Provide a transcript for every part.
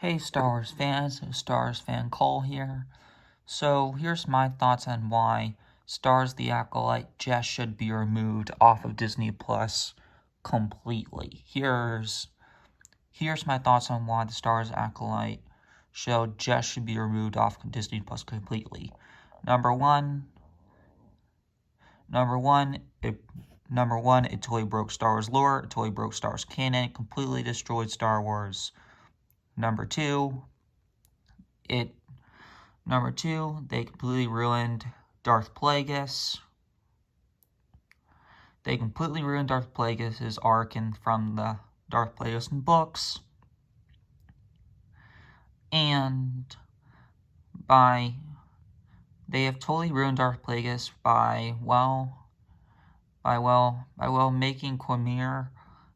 Hey Star Wars fans, Star Wars fan Cole here. So here's my thoughts on why Stars the Acolyte just should be removed off of Disney Plus completely. Here's my thoughts on why the Stars Acolyte show just should be removed off of Disney Plus completely. Number one, it totally broke Star Wars lore, it totally broke Star Wars canon, it completely destroyed Star Wars. Number two, they completely ruined Darth Plagueis. They completely ruined Darth Plagueis' arc from the Darth Plagueis books. And they have totally ruined Darth Plagueis by making Quamir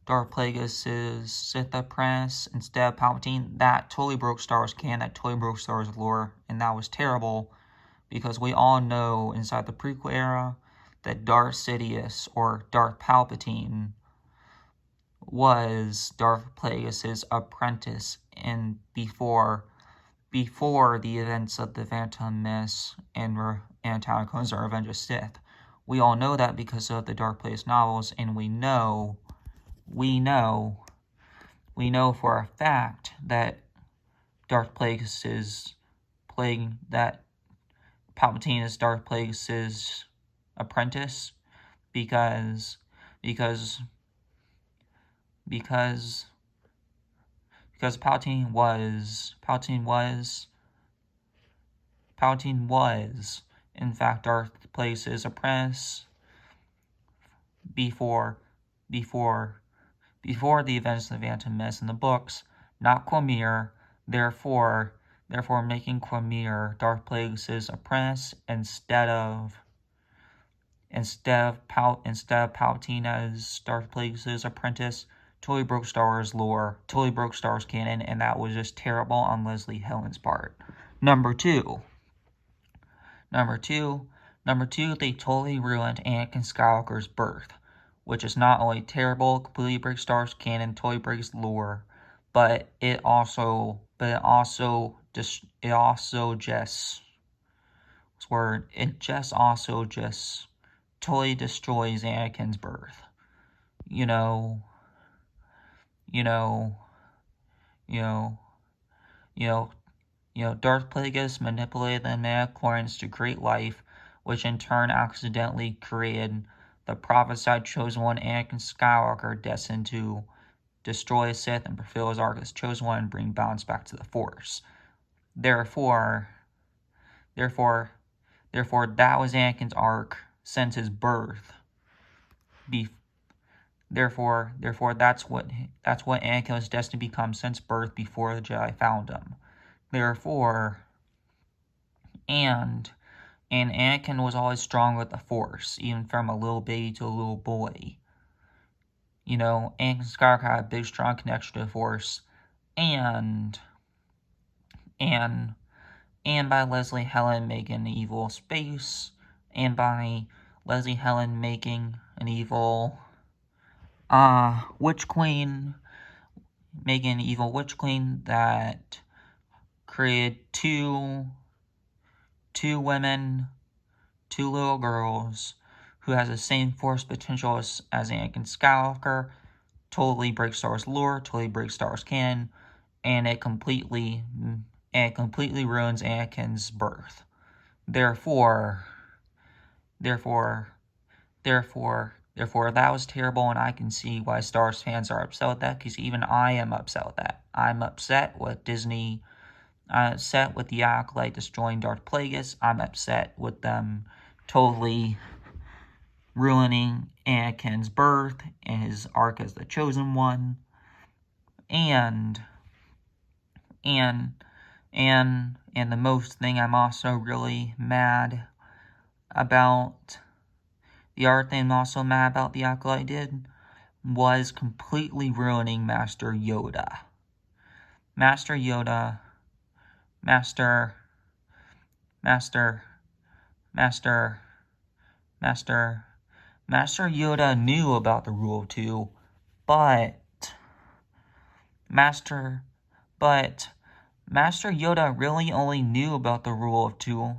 Darth Plagueis' Sith apprentice instead of Palpatine. That totally broke Star Wars canon, that totally broke Star Wars lore, and that was terrible. Because we all know inside the prequel era that Darth Sidious, or Darth Palpatine, was Darth Plagueis' apprentice and before the events of the Phantom Menace and Attack of Clones or Revenge of Sith. We all know that because of the Darth Plagueis novels, and we know for a fact that Palpatine is Darth Plagueis' apprentice because Palpatine was in fact Darth Plagueis' apprentice before the events of the Phantom Menace in the books, not Quamir. Therefore making Quamir Darth Plagueis' apprentice instead of Palpatine as Darth Plagueis' apprentice totally broke Star Wars lore, totally broke Star Wars canon, and that was just terrible on Leslie Helen's part. Number two, they totally ruined Anakin Skywalker's birth, which is not only terrible, completely breaks Star Wars canon, totally breaks lore, but it also just totally destroys Anakin's birth. Darth Plagueis manipulated the midichlorians to create life, which in turn accidentally created the prophesied Chosen One, Anakin Skywalker, destined to destroy Sith and fulfill his arc as Chosen One and bring balance back to the Force. Therefore, that was Anakin's arc since his birth. Therefore, that's what Anakin was destined to become since birth before the Jedi found him. And Anakin was always strong with the Force, even from a little baby to a little boy. Anakin Skywalker had a big, strong connection to the Force, and by Leslie Helen making an evil space, and by Leslie Helen making an evil witch queen, that created two women, two little girls, who has the same Force potential as Anakin Skywalker, totally breaks Star Wars lore, totally breaks Star Wars canon, and it completely ruins Anakin's birth. Therefore, that was terrible, and I can see why Star Wars fans are upset with that, because even I am upset with that. I'm upset with Disney. I'm upset with the Acolyte destroying Darth Plagueis. I'm upset with them totally ruining Anakin's birth and his arc as the Chosen One. And the most thing I'm also really mad about, the other thing I'm also mad about the Acolyte did, was completely ruining Master Yoda. Master Yoda knew about the Rule of Two, but Master Yoda really only knew about the rule of two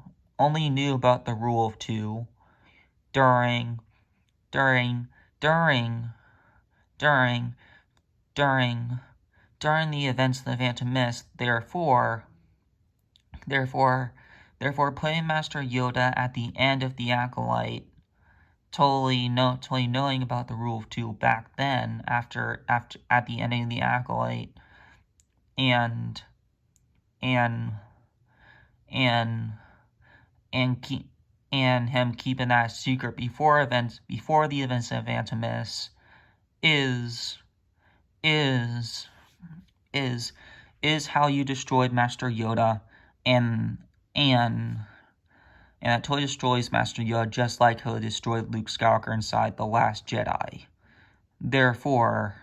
during during during during during during the events of the Phantom Menace. Therefore, putting Master Yoda at the end of the Acolyte, totally knowing about the rule of two back then, after at the ending of the Acolyte, and and him keeping that secret before the events of Phantom Menace is how you destroyed Master Yoda, and that totally destroys Master Yoda, just like how it destroyed Luke Skywalker inside The Last Jedi. Therefore,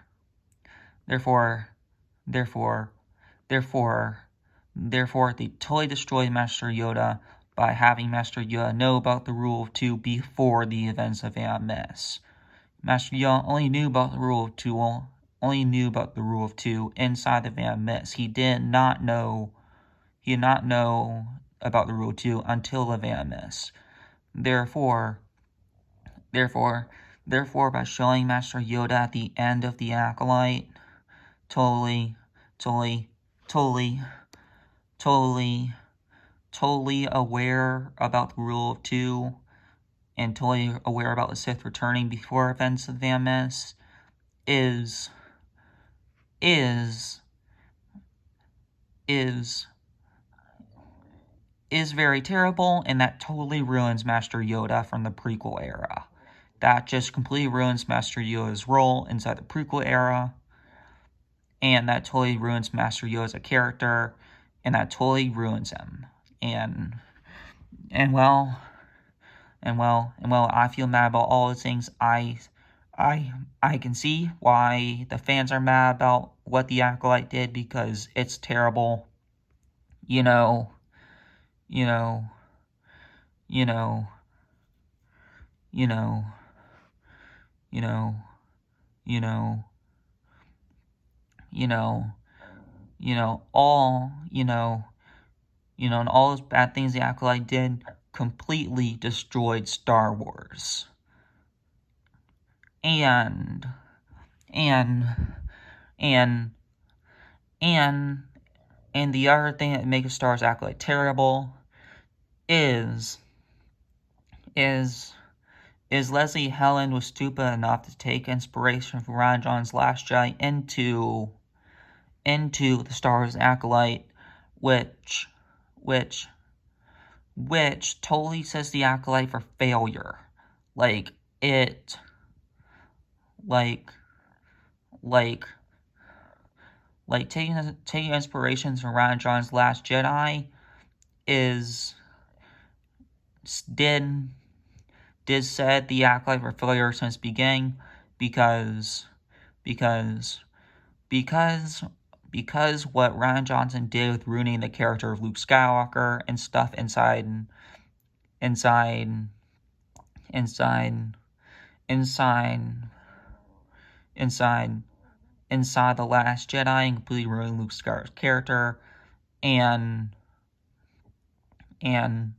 they totally destroyed Master Yoda by having Master Yoda know about the rule of two before the events of Phantom Menace. Master Yoda only knew about the rule of two inside the Phantom Menace. He did not know about the rule of two until the Phantom Menace. Therefore, by showing Master Yoda at the end of the Acolyte, totally aware about the rule of two, and totally aware about the Sith returning before events of the Phantom Menace, is very terrible, and that totally ruins Master Yoda from the prequel era. That just completely ruins Master Yoda's role inside the prequel era, and that totally ruins Master Yoda as a character, and that totally ruins him. And well, I feel mad about all those things. I can see why the fans are mad about what the Acolyte did, because it's terrible. You know, and all those bad things the Acolyte did completely destroyed Star Wars. And the other thing that makes Star Wars Acolyte terrible is Leslie Helen was stupid enough to take inspiration from Rian Johnson's Last Jedi into the Star Wars Acolyte, which totally says the Acolyte for failure. Taking inspirations from Rian Johnson's Last Jedi did said the Acolyte for failure since beginning, because what Rian Johnson did with ruining the character of Luke Skywalker and stuff inside The Last Jedi, and completely ruining Luke Skywalker's character, and Rian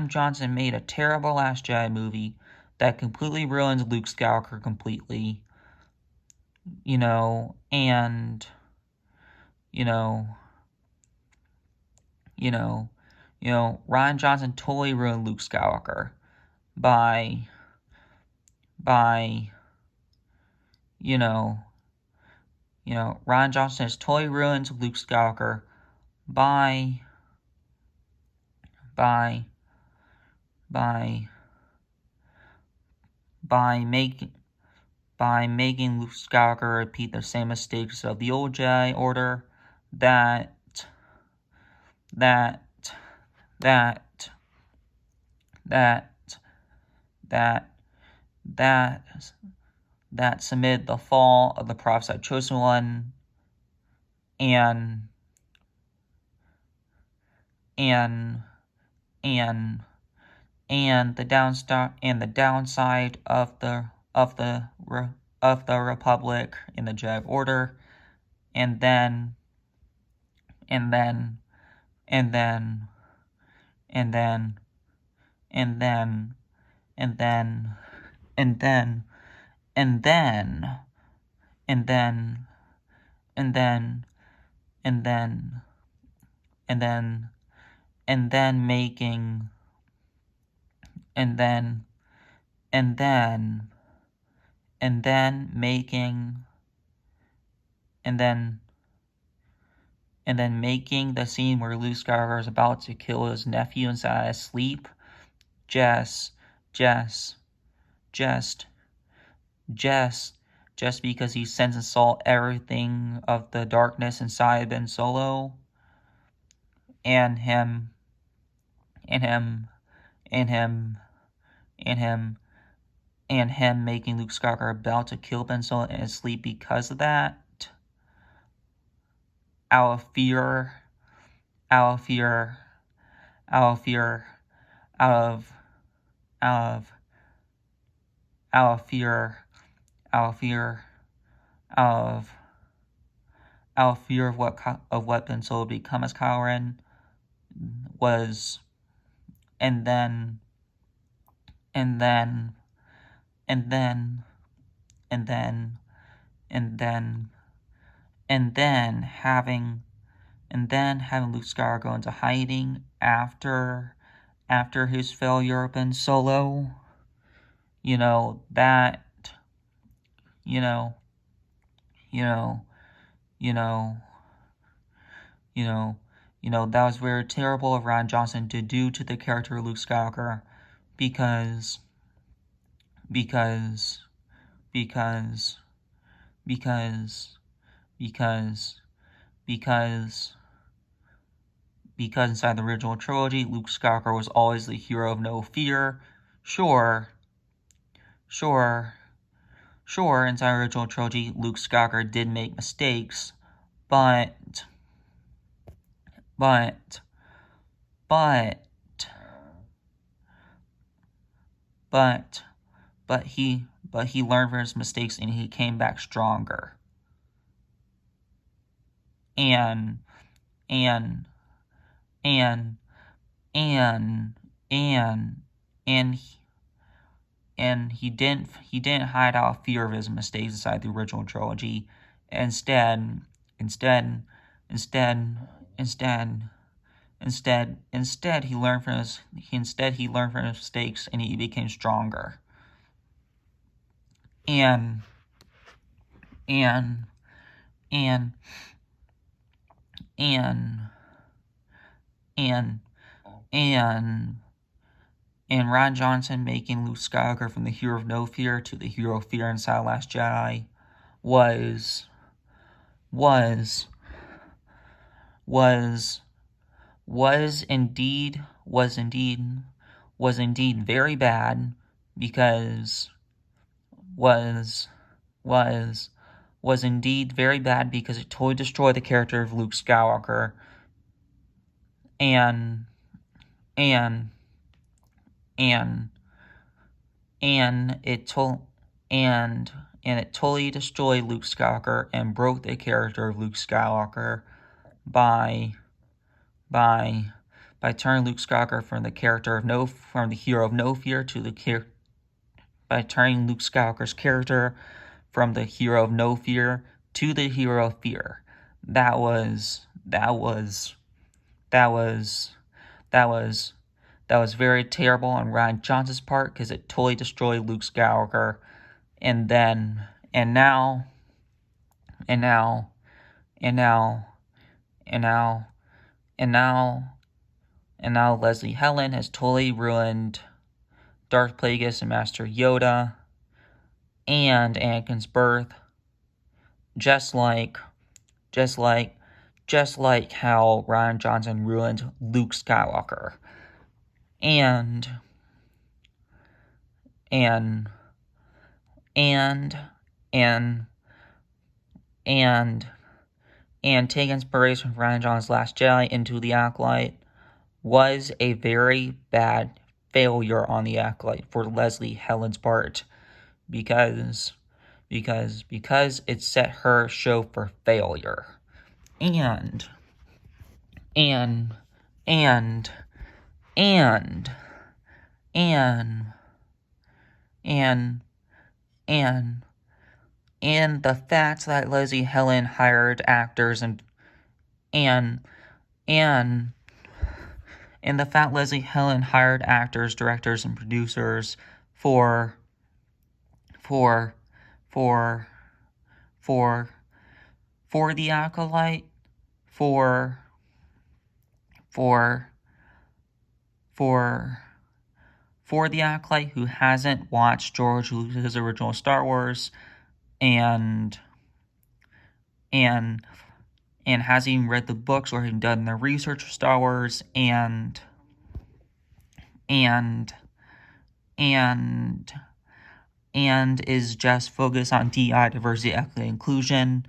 Johnson made a terrible Last Jedi movie that completely ruins Luke Skywalker completely, Rian Johnson totally ruined Luke Skywalker by Rian Johnson has totally ruined Luke Skywalker by making Luke Skywalker repeat the same mistakes of the old Jedi Order that that's amid the fall of the prophesied chosen one and and and the downside of the Republic in the Jedi Order, and then and then and then and then and then and then and then and then and then and then and then and then and then making and then and then and then making and then making the scene where Luke Skywalker is about to kill his nephew inside his sleep just just just because he sense and saw everything of the darkness inside Ben Solo, and him and him and him and him and him making Luke Skywalker about to kill Ben Solo in his sleep because of that, out of fear, out of fear, out of fear, out of out of out of fear, out of fear, out of fear of what Ben Solo would become as Kylo Ren was, and then and then and then and then and then and then having Luke Skywalker go into hiding after his failure of Ben Solo. You know that you know you know you know you know that was very terrible of Rian Johnson to do to the character of Luke Skywalker, because because because because because because inside the original trilogy, Luke Skywalker was always the hero of no fear. Sure, inside the original trilogy, Luke Skywalker did make mistakes, but he learned from his mistakes and he came back stronger. And he didn't hide out fear of his mistakes inside the original trilogy. Instead he learned from his mistakes and he became stronger. And Rian Johnson making Luke Skywalker from the hero of no fear to the hero of fear inside Last Jedi was indeed very bad, because was indeed very bad because it totally destroyed the character of Luke Skywalker, and it totally destroyed Luke Skywalker and broke the character of Luke Skywalker by turning Luke Skywalker from the hero of no fear to by turning Luke Skywalker's character from the hero of no fear to the hero of fear. That was very terrible on Rian Johnson's part, because it totally destroyed Luke Skywalker. And now Leslie Helen has totally ruined Darth Plagueis and Master Yoda and Anakin's birth, just like how Rian Johnson ruined Luke Skywalker. And and and and take inspiration from Ryan John's Last Jedi into the Acolyte was a very bad failure on the Acolyte for Leslie Helen's part because it set her show for failure. And and and and and and and and the fact that Leslie Helen hired actors and and and the fact Leslie Helen hired actors, directors, and producers for for for for for the Acolyte, for for for for the Acolyte who hasn't watched George Lucas's original Star Wars and and and hasn't even read the books or even done their research for Star Wars and and is just focused on DI, diversity, equity, inclusion,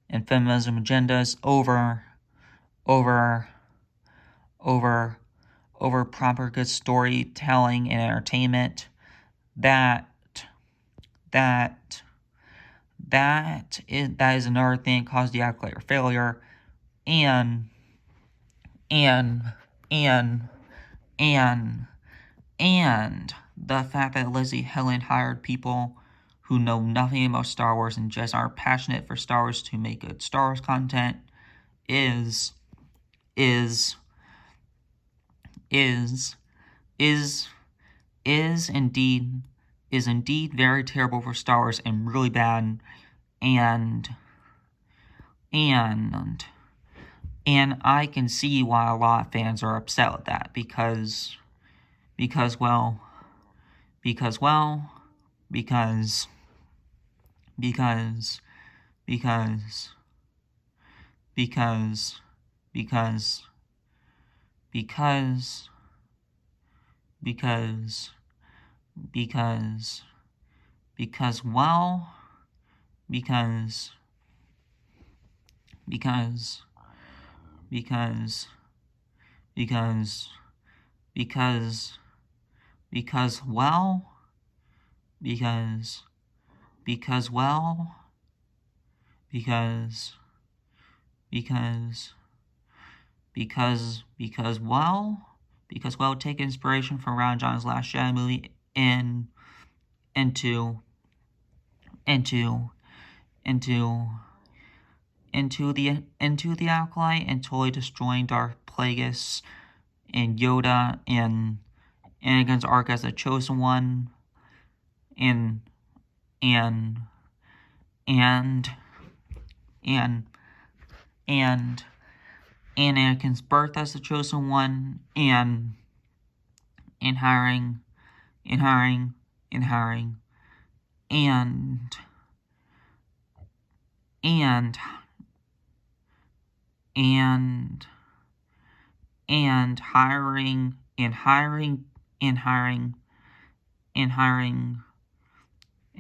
and feminism agendas over proper good storytelling and entertainment. That is another thing that caused the Acolyte failure, and the fact that Leslie Helen hired people who know nothing about Star Wars and just are passionate for Star Wars to make good Star Wars content is indeed very terrible for Star Wars and really bad, and I can see why a lot of fans are upset with that because well because because because because because because because because because well because because because because because because well because well because take inspiration from Ryan John's Last Jedi movie into the Acolyte and totally destroying Darth Plagueis and Yoda and Anakin's arc as the Chosen One and Anakin's birth as the Chosen One and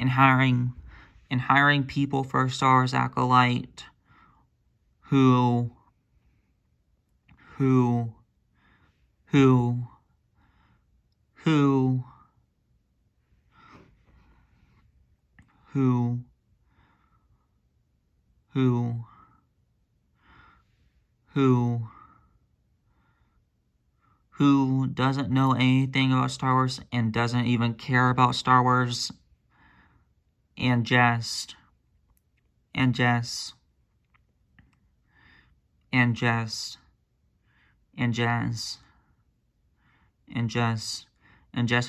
hiring and hiring people for Star Wars Acolyte who doesn't know anything about Star Wars and doesn't even care about Star Wars and just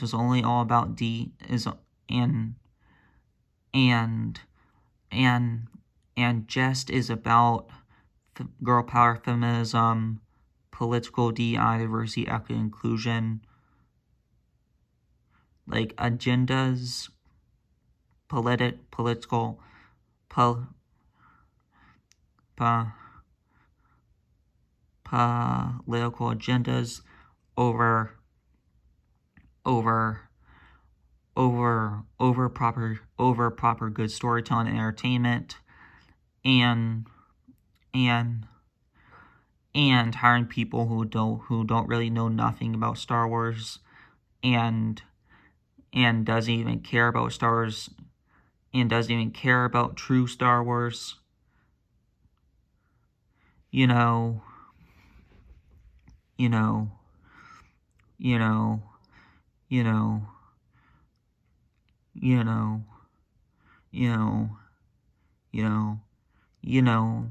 was only all about just is about girl power, feminism, political DI, diversity, equity, inclusion, like agendas, political agendas over over proper good storytelling and entertainment, and and and hiring people who don't really know nothing about Star Wars, and doesn't even care about Star Wars, and doesn't even care about true Star Wars. You know, you know, you know, you know, you know, you know, you know,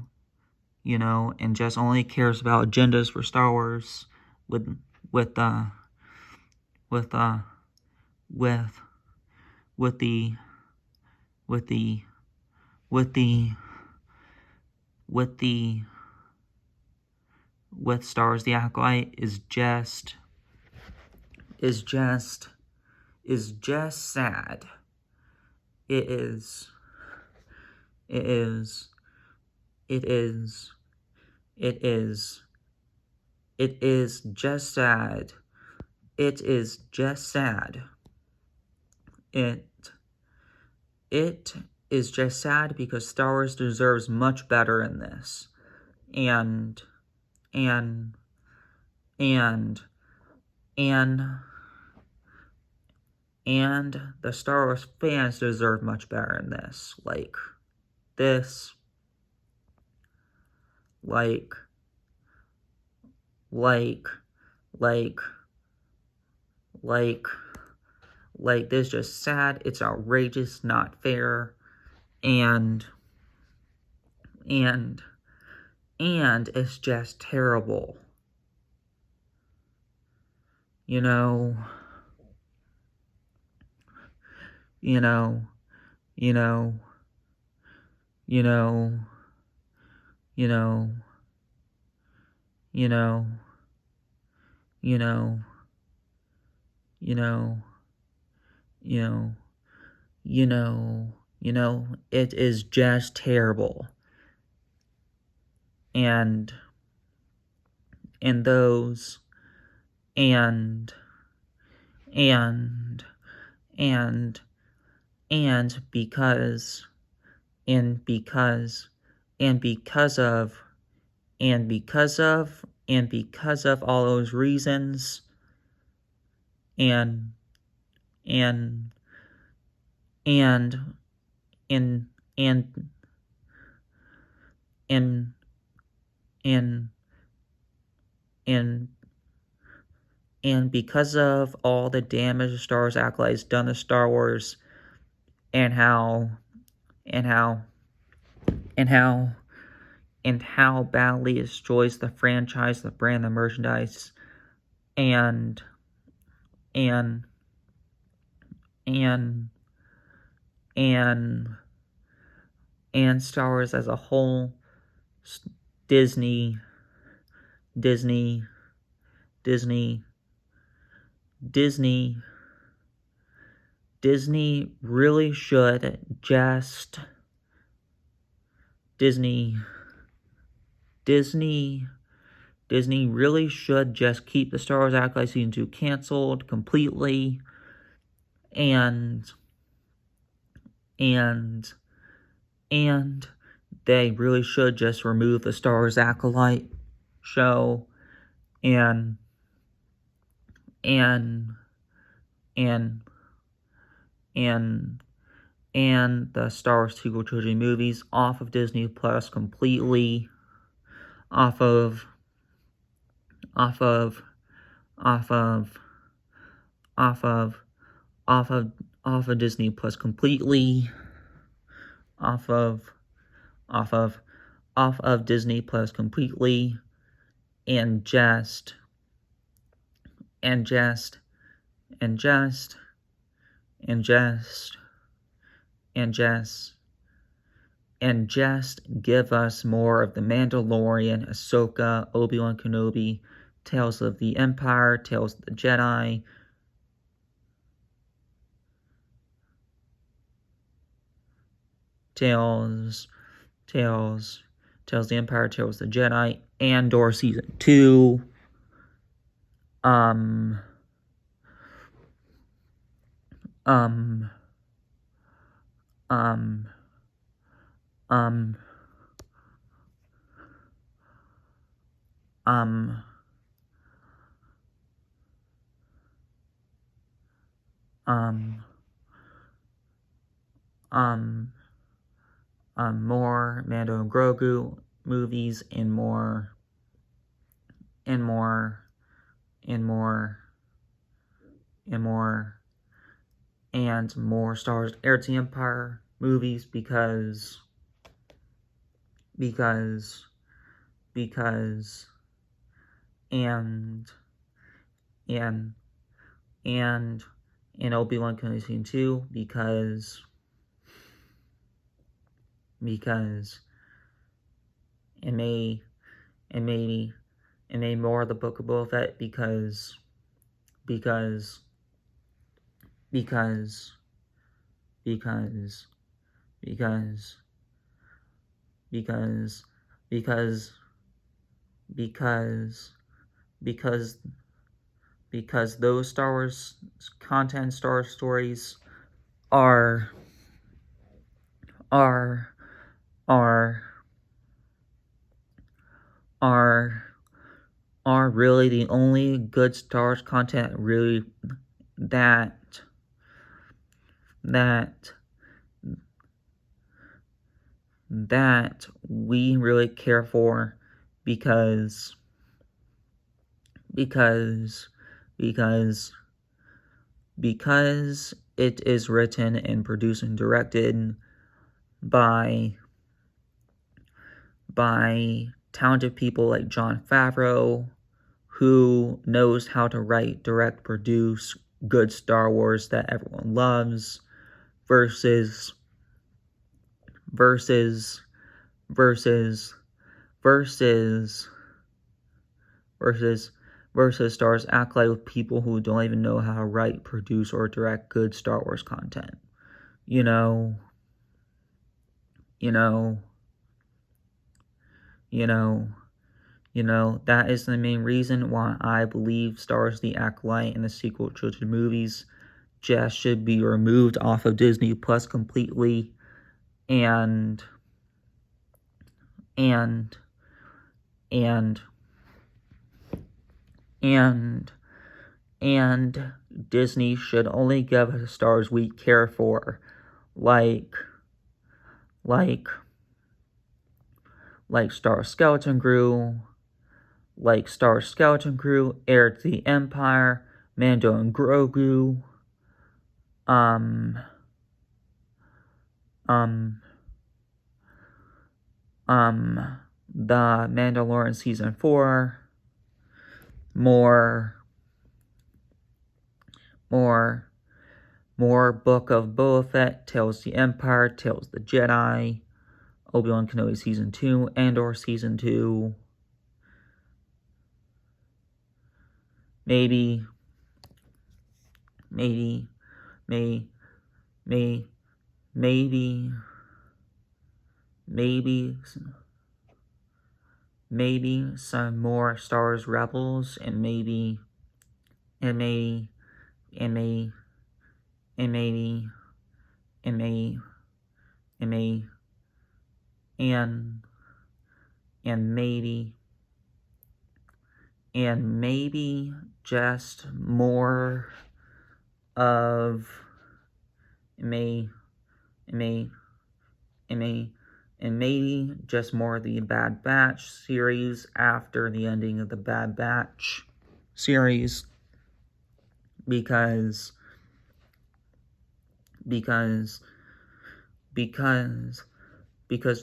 you know, and just only cares about agendas for Star Wars with with uh with uh with with the with the with the with the with Star Wars the Acolyte is just sad. It is it is it is it is it is just sad. It is just sad. It it is just sad because Star Wars deserves much better in this. And and and and and the Star Wars fans deserve much better in this. This like like like like this, just sad. It's outrageous, not fair, and and it's just terrible. You know, you know, you know, you know, you know, you know, you know, you know, you know, it is just terrible. And those and and and because and because and because of all those reasons, and and and and and and and and and because of all the damage Star Wars Acolyte's done to Star Wars, and how and how and how and how badly it destroys the franchise, the brand, the merchandise, and and and and Star Wars as a whole. Disney Disney Disney Disney Disney really should just Disney really should just keep the Star Wars Acolyte Season 2 canceled completely, and they really should just remove the Star Wars Acolyte show, and the Star Wars sequel trilogy movies off of Disney Plus completely, off of Disney Plus completely, off of Disney Plus completely, and just give us more of The Mandalorian, Ahsoka, Obi-Wan Kenobi, Tales of the Empire, Tales of the Jedi, Tales of the Empire, Tales of the Jedi, Andor Season 2, um, um, um, um, um, um, more Mando and Grogu movies, and more, and more, and more, and more, and more Star Wars Heir to the Empire movies, because, because, and, and, and, and Obi-Wan Kenobi Season 2, because, and maybe, more of the Book of Boba Fett, because, because, because, because, because, because, because, because, because, because those Star Wars content, Star Wars stories are, are, are, are, are really the only good Star Wars content really that we really care for, because because it is written and produced and directed by talented people like Jon Favreau, who knows how to write, direct, produce good Star Wars that everyone loves, versus Star Wars acolyte with people who don't even know how to write, produce, or direct good Star Wars content. You know, that is the main reason why I believe Star Wars The Acolyte and the sequel trilogy movies just should be removed off of Disney Plus completely, and Disney should only give us Star Wars we care for, like Star Wars Skeleton Crew, Heir to the Empire, Mando and Grogu, The Mandalorian Season 4, more Book of Boba Fett, Tales of the Empire, Tales of the Jedi, Obi-Wan Kenobi Season 2, Andor Season 2, maybe some more Star Wars Rebels, and maybe just more of just more of the Bad Batch series after the ending of the Bad Batch series, because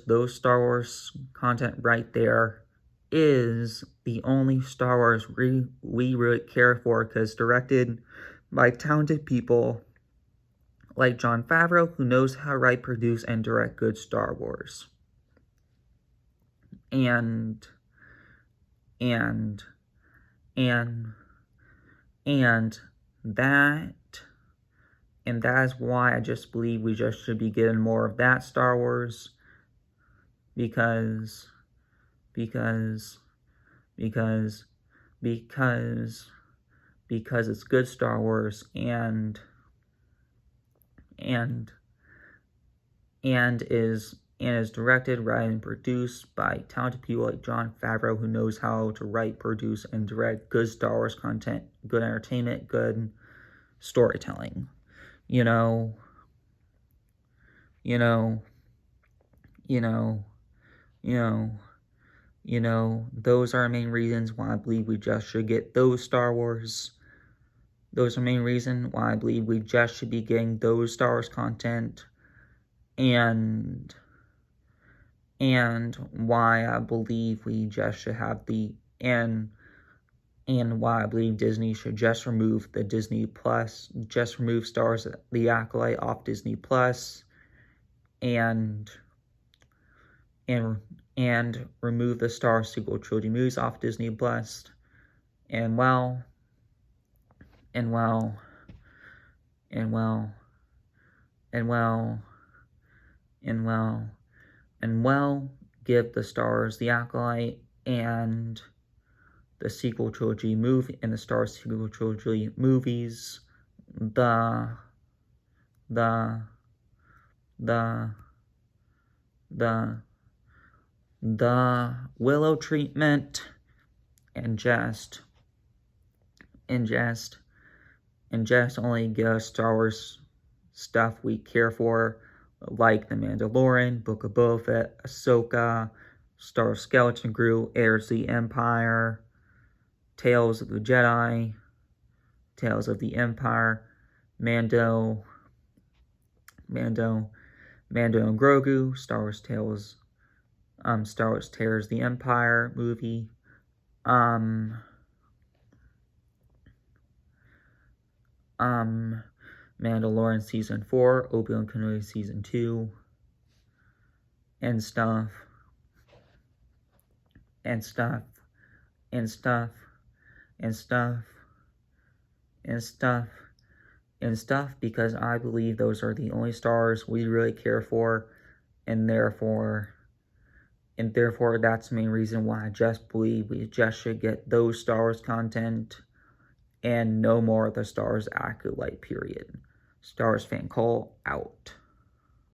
those Star Wars content right there is the only Star Wars we really care for, because directed by talented people like Jon Favreau, who knows how to write, produce, and direct good Star Wars. And that is why I just believe we just should be getting more of that Star Wars, because it's good Star Wars, and is directed, written, and produced by talented people like Jon Favreau, who knows how to write, produce, and direct good Star Wars content, good entertainment, good storytelling. You know, those are main reasons why I believe we just should get those Star Wars. Those are main reasons why I believe we just should be getting those Star Wars content. And why I believe we just should have and why I believe Disney should just remove the Disney Plus, just remove Star Wars The Acolyte off Disney Plus, and remove the Star Wars sequel trilogy movies off Disney Plus, and give the Star Wars The Acolyte and the sequel trilogy movie and the Star Wars sequel trilogy movies the Willow treatment, and just only give us Star Wars stuff we care for, like The Mandalorian, Book of Boba Fett, Ahsoka, Star Wars Skeleton Crew, Heirs of the Empire, Tales of the Jedi, Tales of the Empire, Mando and Grogu, Star Wars Tears of the Empire movie, Mandalorian Season 4, Obi-Wan Kenobi Season 2, and stuff, because I believe those are the only stars we really care for, and therefore that's the main reason why I just believe we just should get those Star Wars content and no more of the Star Wars Acolyte period. Star Wars Fan Call out.